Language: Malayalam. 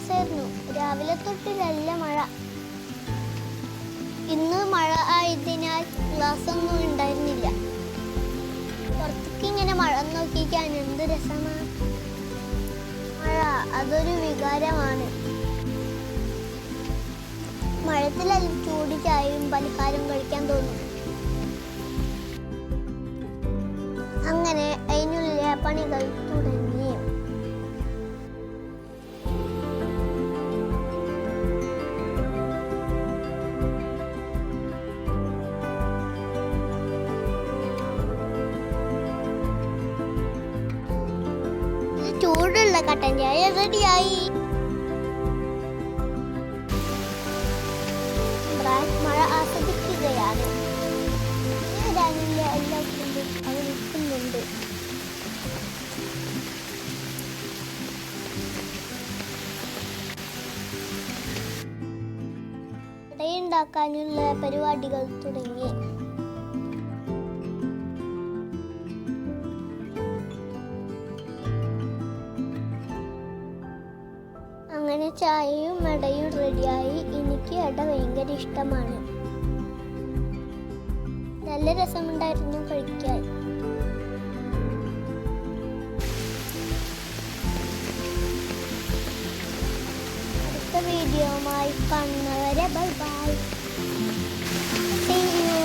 ദിവസമായിരുന്നു. രാവിലെ തൊട്ട് നല്ല മഴ. ഇന്ന് മഴ ആയതിനാൽ ക്ലാസ് ഒന്നും ഉണ്ടായിരുന്നില്ല. പുറത്തേക്ക് ഇങ്ങനെ മഴ നോക്കിക്കാൻ എന്ത് രസമാണ്. മഴ അതൊരു വികാരമാണ്. മഴത്തിലല്ല ചൂട് ചായയും പലഹാരം കഴിക്കാൻ തോന്നും. അങ്ങനെ അതിനുള്ള പണികൾ തുടങ്ങി. ചൂടുള്ള കട്ടൻ ചായ റെഡിയായി. മഴ ആസ്വദിക്കുകയാണ്. വരാനില്ല എല്ലാം കൊണ്ട് അവൻ നിൽക്കുന്നുണ്ട്. ഉണ്ടാക്കാനുള്ള പരിപാടികൾ തുടങ്ങി. അങ്ങനെ ചായയും അടയും റെഡിയായി. എനിക്ക് അട ഭയങ്കര ഇഷ്ടമാണ്. നല്ല രസമുണ്ടായിരുന്നു കഴിക്കാൻ. അടുത്ത വീഡിയോയുമായി കാണുന്നവരെ ബൈ ബൈ. See you.